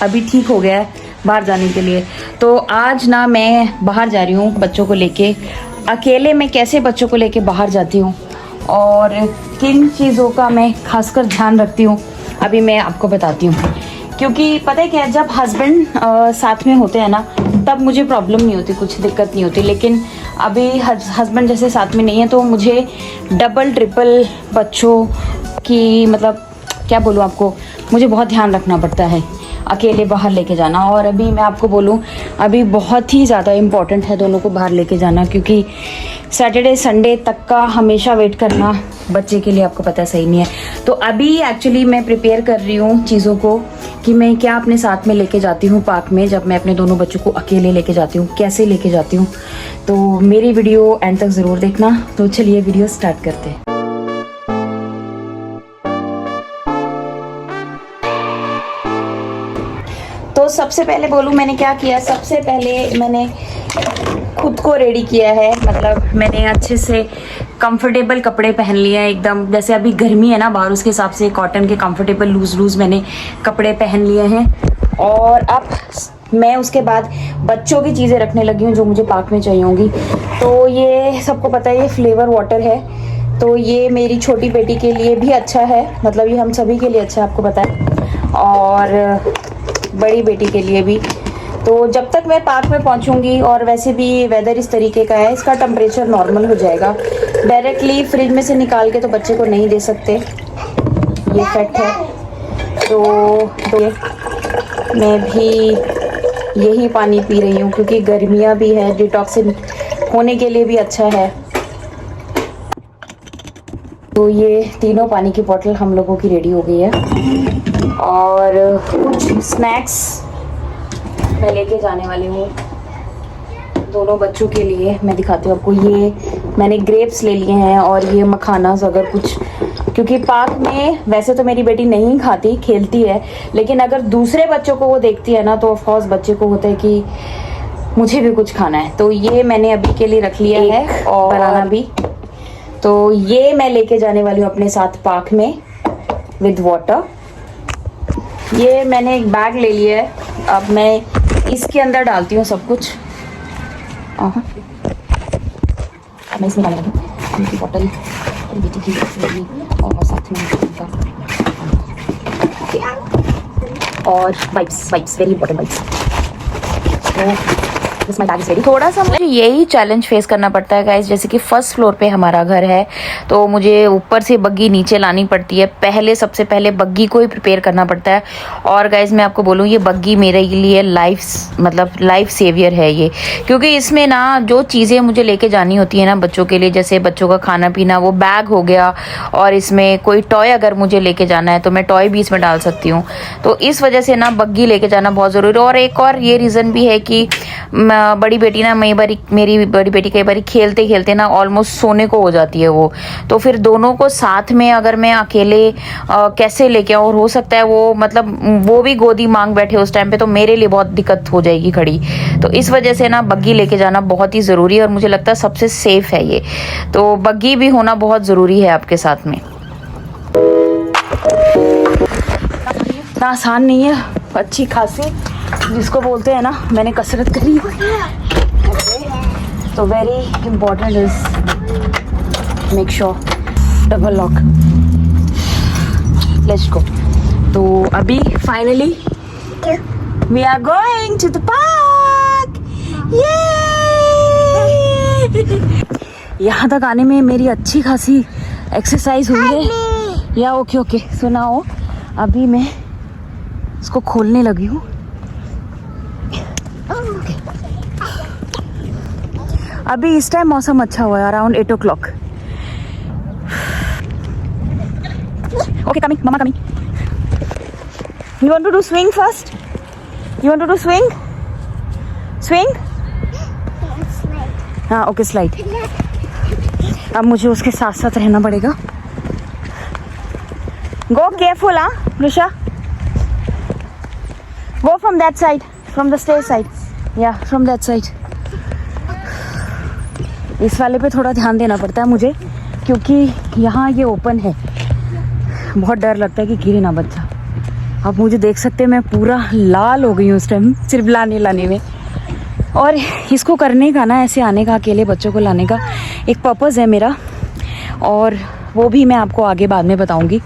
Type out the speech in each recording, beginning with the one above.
अभी ठीक हो गया है बाहर जाने के लिए। तो आज ना मैं बाहर जा रही हूँ बच्चों को लेके। अकेले मैं कैसे बच्चों को लेके बाहर जाती हूँ और किन चीज़ों का मैं खासकर ध्यान रखती हूँ, अभी मैं आपको बताती हूँ। क्योंकि पता है क्या, जब हस्बैंड साथ में होते हैं ना, तब मुझे प्रॉब्लम नहीं होती, कुछ दिक्कत नहीं होती। लेकिन अभी हस्बैंड जैसे साथ में नहीं है, तो मुझे डबल ट्रिपल बच्चों की, मतलब क्या बोलूँ आपको, मुझे बहुत ध्यान रखना पड़ता है अकेले बाहर लेके जाना। और अभी मैं आपको बोलूँ, अभी बहुत ही ज़्यादा इम्पॉर्टेंट है दोनों को बाहर लेके जाना, क्योंकि सैटरडे संडे तक का हमेशा वेट करना बच्चे के लिए, आपको पता है, सही नहीं है। तो अभी एक्चुअली मैं प्रिपेयर कर रही हूँ चीज़ों को कि मैं क्या अपने साथ में लेके जाती हूँ पार्क में, जब मैं अपने दोनों बच्चों को अकेले लेके जाती हूँ, कैसे लेके जाती हूँ। तो मेरी वीडियो एंड तक ज़रूर देखना। तो चलिए वीडियो स्टार्ट करते हैं। तो सबसे पहले बोलूँ मैंने क्या किया, सबसे पहले मैंने खुद को रेडी किया है। मतलब मैंने अच्छे से कंफर्टेबल कपड़े पहन लिए हैं एकदम, जैसे अभी गर्मी है ना बाहर, उसके हिसाब से कॉटन के कंफर्टेबल लूज मैंने कपड़े पहन लिए हैं। और अब मैं उसके बाद बच्चों की चीज़ें रखने लगी हूँ जो मुझे पार्क में चाहिए होंगी। तो ये सबको पता है, ये फ्लेवर वाटर है। तो ये मेरी छोटी बेटी के लिए भी अच्छा है, मतलब ये हम सभी के लिए अच्छा है, आपको पता है, और बड़ी बेटी के लिए भी। तो जब तक मैं पार्क में पहुंचूंगी, और वैसे भी वेदर इस तरीके का है, इसका टेम्परेचर नॉर्मल हो जाएगा। डायरेक्टली फ्रिज में से निकाल के तो बच्चे को नहीं दे सकते, ये फैक्ट है। तो मैं भी यही पानी पी रही हूँ, क्योंकि गर्मियाँ भी है, डिटॉक्सिन होने के लिए भी अच्छा है। तो ये तीनों पानी की बोतल हम लोगों की रेडी हो गई है। और कुछ स्नैक्स मैं लेके जाने वाली हूँ दोनों बच्चों के लिए। मैं दिखाती हूँ आपको, ये मैंने ग्रेप्स ले लिए हैं, और ये मखानास अगर कुछ, क्योंकि पार्क में वैसे तो मेरी बेटी नहीं खाती, खेलती है, लेकिन अगर दूसरे बच्चों को वो देखती है ना, तो ऑफकोर्स बच्चे को होता है कि मुझे भी कुछ खाना है। तो ये मैंने अभी के लिए रख लिया है, और बनाना भी। तो ये मैं लेके जाने वाली हूँ अपने साथ पार्क में विद वाटर। ये मैंने एक बैग ले लिया है, अब मैं इसके अंदर डालती हूँ सब कुछ। मैं इसमें डालने लगी उनकी बॉटल, बेटी की, और साथ में उनका, और वाइप्स वेरी इंपॉर्टेंट वाइप्स। थोड़ा सा मुझे यही चैलेंज फेस करना पड़ता है गाइस, जैसे कि फर्स्ट फ्लोर पे हमारा घर है, तो मुझे ऊपर से बग्गी नीचे लानी पड़ती है। सबसे पहले बग्गी को ही प्रिपेयर करना पड़ता है। और गाइस मैं आपको बोलूँ, ये बग्गी मेरे लिए लाइफ सेवियर है ये, क्योंकि इसमें ना जो चीज़ें मुझे लेके जानी होती है ना बच्चों के लिए, जैसे बच्चों का खाना पीना, वो बैग हो गया, और इसमें कोई टॉय अगर मुझे लेके जाना है तो मैं टॉय भी इसमें डाल सकती हूँ। तो इस वजह से ना बग्गी लेके जाना बहुत ज़रूरी है। और एक और ये रीज़न भी है कि बड़ी बेटी ना, मेरी बड़ी बेटी कई बार खेलते खेलते ना ऑलमोस्ट सोने को हो जाती है वो। तो फिर दोनों को साथ में अगर मैं अकेले कैसे लेके आऊँ, और हो सकता है वो, मतलब वो भी गोदी मांग बैठे उस टाइम पे, तो मेरे लिए बहुत दिक्कत हो जाएगी खड़ी। तो इस वजह से ना बग्गी लेके जाना बहुत ही ज़रूरी है, और मुझे लगता है सबसे सेफ है ये। तो बग्गी भी होना बहुत ज़रूरी है आपके साथ में। इतना आसान नहीं है, अच्छी खासी जिसको बोलते हैं ना, मैंने कसरत करी। तो very important is make sure double lock. Let's go. तो अभी finally we are going to the park. यहाँ तक आने में मेरी अच्छी खासी एक्सरसाइज हुई है। या ओके सुनाओ, अभी मैं इसको खोलने लगी हूँ। अभी इस टाइम मौसम अच्छा हुआ है, around 8 o'clock। Okay, coming mamma, coming. You want to do swing first? You want to do swing? हाँ ओके, स्लाइड। अब मुझे उसके साथ साथ रहना पड़ेगा। गो केयरफुल, हाँ Risha, go from that side, from the stair side, या फ्रॉम दैट साइड। इस वाले पे थोड़ा ध्यान देना पड़ता है मुझे, क्योंकि यहाँ ये ओपन है, बहुत डर लगता है कि गिरे ना बच्चा। आप मुझे देख सकते हैं, मैं पूरा लाल हो गई हूँ उस टाइम सिर्फ लाने में। और इसको करने का ना, ऐसे आने का, अकेले बच्चों को लाने का एक पर्पज़ है मेरा, और वो भी मैं आपको आगे बाद में बताऊंगी।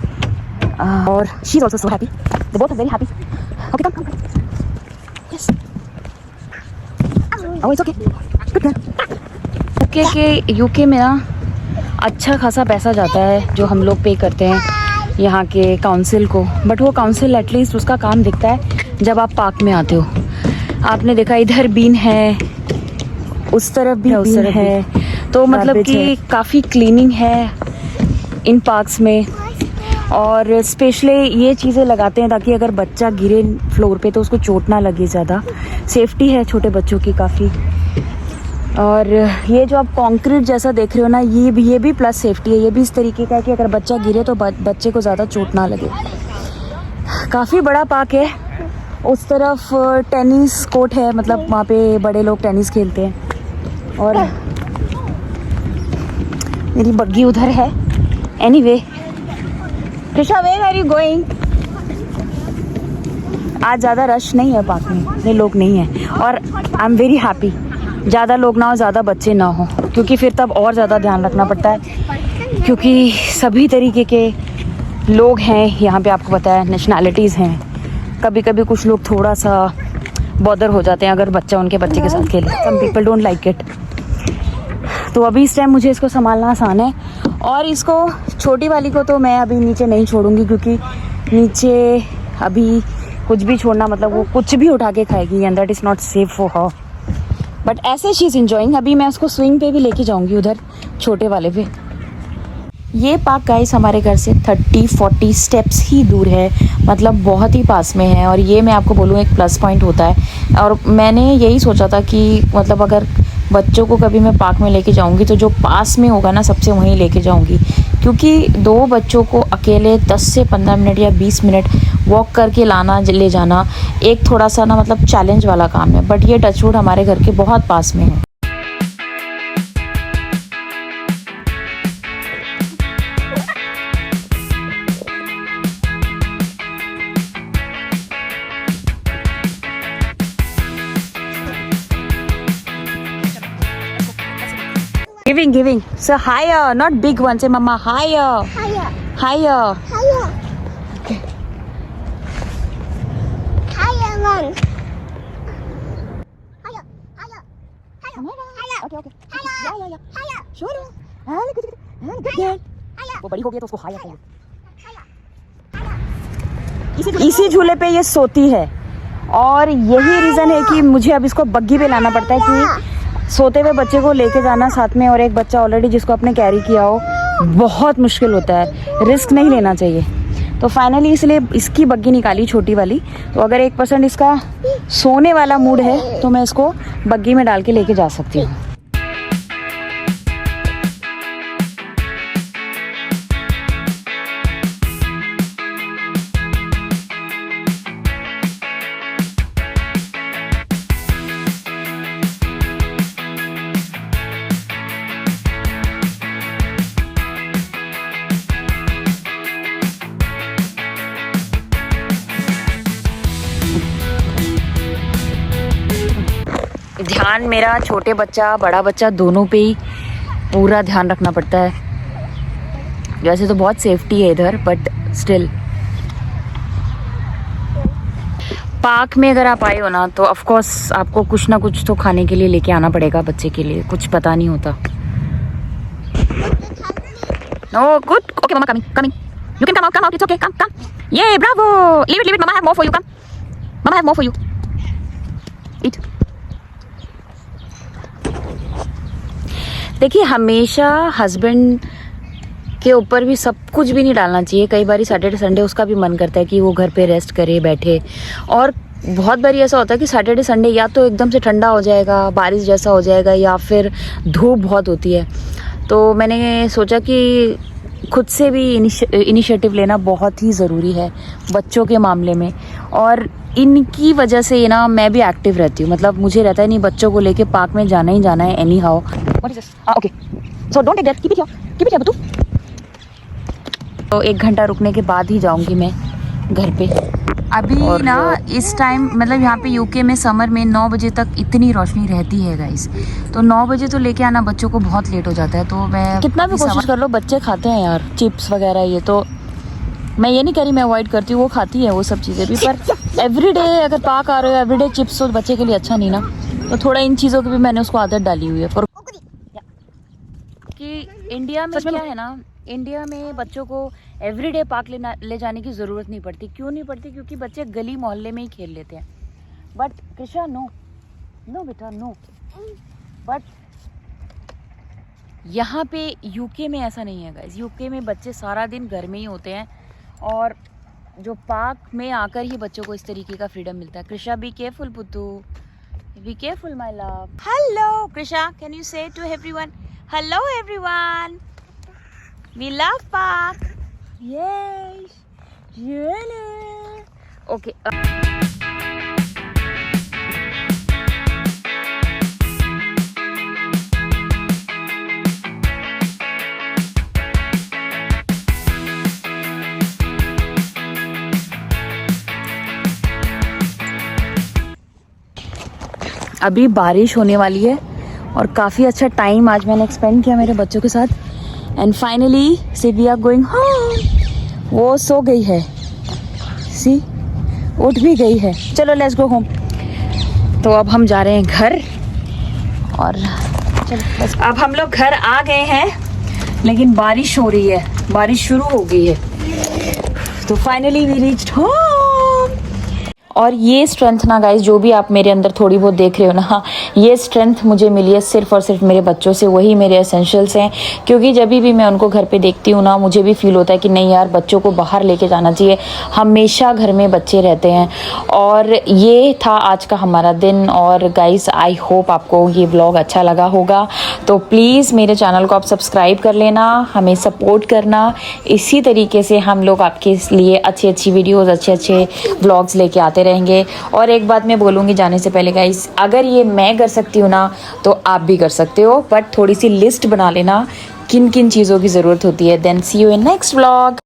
और she is also so happy, they both are very happy. Okay come yes, oh it's okay, good girl. Okay के यूके में ना अच्छा खासा पैसा जाता है जो हम लोग पे करते हैं यहाँ के काउंसिल को, बट वो काउंसिल एटलीस्ट उसका काम दिखता है जब आप पार्क में आते हो। आपने देखा इधर बीन है, उस तरफ भी बीन है, तो मतलब कि काफ़ी क्लीनिंग है इन पार्क्स में। और स्पेशली ये चीज़ें लगाते हैं ताकि अगर बच्चा गिरे फ्लोर पे तो उसको चोट ना लगे, ज़्यादा सेफ्टी है छोटे बच्चों की काफ़ी। और ये जो आप कंक्रीट जैसा देख रहे हो ना, ये भी प्लस सेफ्टी है। ये भी इस तरीके का है कि अगर बच्चा गिरे तो बच्चे को ज़्यादा चोट ना लगे। काफ़ी बड़ा पार्क है, उस तरफ टेनिस कोर्ट है, मतलब वहाँ पे बड़े लोग टेनिस खेलते हैं। और मेरी बग्गी उधर है। Anyway Krishna, where are you going? आज ज़्यादा रश नहीं है पार्क में, इतने लोग नहीं हैं, और आई एम वेरी हैप्पी। ज़्यादा लोग ना हो, ज़्यादा बच्चे ना हो, क्योंकि फिर तब और ज़्यादा ध्यान रखना पड़ता है, क्योंकि सभी तरीके के लोग हैं यहाँ पे, आपको पता है नेशनैलिटीज़ हैं। कभी कभी कुछ लोग थोड़ा सा बॉदर हो जाते हैं अगर बच्चा उनके बच्चे के साथ खेले। Some people don't like it. तो अभी इस टाइम मुझे इसको संभालना आसान है, और इसको छोटी वाली को तो मैं अभी नीचे नहीं छोड़ूंगी, क्योंकि नीचे अभी कुछ भी छोड़ना मतलब वो कुछ भी उठा के खाएगी, and that is not safe for her. But ऐसे शी इज़ एंजॉइंग। अभी मैं उसको स्विंग पे भी लेके जाऊंगी, उधर छोटे वाले पे। ये पार्क गाइस हमारे घर से 30-40 स्टेप्स ही दूर है, मतलब बहुत ही पास में है। और ये मैं आपको बोलूँ एक प्लस पॉइंट होता है। और मैंने यही सोचा था कि मतलब अगर बच्चों को कभी मैं पार्क में लेके जाऊंगी तो जो पास में होगा ना सबसे वहीं लेके जाऊंगी, क्योंकि 2 बच्चों को अकेले 10 से 15 मिनट या 20 मिनट वॉक करके लाना ले जाना एक थोड़ा सा ना मतलब चैलेंज वाला काम है। बट ये टचवुड हमारे घर के बहुत पास में है। Giving. So higher, not big one. Say mama, higher. Higher. Okay. Higher one. Higher. Okay. Yeah. Sure. Good girl. वो बड़ी हो गई तो उसको हायर चाहिए। इसी झूले पे ये सोती है, और यही रीज़न है कि मुझे अब इसको बग्गी पे लाना पड़ता है कि सोते हुए बच्चे को लेके जाना साथ में, और एक बच्चा ऑलरेडी जिसको आपने कैरी किया हो, बहुत मुश्किल होता है, रिस्क नहीं लेना चाहिए। तो फाइनली इसलिए इसकी बग्गी निकाली छोटी वाली। तो अगर 1% इसका सोने वाला मूड है तो मैं इसको बग्गी में डाल के लेके जा सकती हूँ। ध्यान मेरा छोटे बच्चा बड़ा बच्चा दोनों पे ही पूरा ध्यान रखना पड़ता है। वैसे तो बहुत सेफ्टी है इधर, बट स्टिल पार्क में अगर आप आए हो ना तो ऑफ कोर्स आपको कुछ ना कुछ तो खाने के लिए लेके आना पड़ेगा बच्चे के लिए, कुछ पता नहीं होता। No good, okay mumma coming, you can come out, it's okay, come, ये bravo, leave it, mumma have more for you, come, mumma have more for you, eat. देखिए हमेशा हस्बैंड के ऊपर भी सब कुछ भी नहीं डालना चाहिए। कई बार सैटरडे संडे उसका भी मन करता है कि वो घर पे रेस्ट करे, बैठे, और बहुत बार ऐसा होता है कि सैटरडे संडे या तो एकदम से ठंडा हो जाएगा, बारिश जैसा हो जाएगा, या फिर धूप बहुत होती है। तो मैंने सोचा कि खुद से भी इनिशिएटिव लेना बहुत ही ज़रूरी है बच्चों के मामले में, और इनकी वजह से ये ना मैं भी एक्टिव रहती हूँ। मतलब मुझे रहता है नहीं, बच्चों को लेके पार्क में जाना ही जाना है anyhow. Okay so don't take that, keep it here बतू। तो 1 घंटा रुकने के बाद ही जाऊंगी मैं घर पे। अभी और ना इस टाइम मतलब यहाँ पे यूके में समर में 9 बजे तक इतनी रोशनी रहती है गाइस, तो 9 बजे तो लेके आना बच्चों को बहुत लेट हो जाता है। तो मैं कितना भी कोशिश कर लो, बच्चे खाते हैं यार चिप्स वगैरह, ये तो मैं ये नहीं कह रही मैं अवॉइड करती हूँ, वो खाती है वो सब चीज़ें भी, पर एवरीडे अगर पाक आ रहे हो एवरीडे चिप्स तो बच्चे के लिए अच्छा नहीं ना, तो थोड़ा इन चीज़ों की भी मैंने उसको आदत डाली हुई है। पर कि इंडिया में क्या है ना, इंडिया में बच्चों को एवरीडे पार्क ले जाने की ज़रूरत नहीं पड़ती। क्यों नहीं पड़ती? क्योंकि बच्चे गली मोहल्ले में ही खेल लेते हैं। बट कृषा नो नो बेटा नो, बट यहाँ पे यूके में ऐसा नहीं है गाइस। यूके में बच्चे सारा दिन घर में ही होते हैं और जो पार्क में आकर ही बच्चों को इस तरीके का फ्रीडम मिलता है। कृषा बी केयरफुल पुत्तू, be careful my love. Hello Krisha, can you say to everyone hello everyone, we love park. Yes okay. अभी बारिश होने वाली है और काफ़ी अच्छा टाइम आज मैंने एक्सपेंड किया मेरे बच्चों के साथ। And finally see we are going home. वो सो गई है, सी उठ भी गई है। चलो लेट्स गो होम। तो अब हम जा रहे हैं घर और चलो अब हम लोग घर आ गए हैं, लेकिन बारिश हो रही है, बारिश शुरू हो गई है। तो फाइनली वी रीच्ड होम। और ये स्ट्रेंथ ना गाइस, जो भी आप मेरे अंदर थोड़ी बहुत देख रहे हो ना, ये स्ट्रेंथ मुझे मिली है सिर्फ और सिर्फ मेरे बच्चों से। वही मेरे एसेंशियल्स हैं, क्योंकि जब भी मैं उनको घर पे देखती हूँ ना, मुझे भी फील होता है कि नहीं यार बच्चों को बाहर लेके जाना चाहिए। हमेशा घर में बच्चे रहते हैं। और ये था आज का हमारा दिन। और गाइस आई होप आपको ये ब्लॉग अच्छा लगा होगा, तो प्लीज़ मेरे चैनल को आप सब्सक्राइब कर लेना, हमें सपोर्ट करना। इसी तरीके से हम लोग आपके लिए अच्छी अच्छी वीडियोज़, अच्छे ब्लॉग्स लेके आते रहेंगे। और एक बात मैं बोलूँगी जाने से पहले गाइस, अगर ये मैं कर सकती हूँ ना, तो आप भी कर सकते हो। बट थोड़ी सी लिस्ट बना लेना किन किन चीज़ों की ज़रूरत होती है। Then see you in next vlog.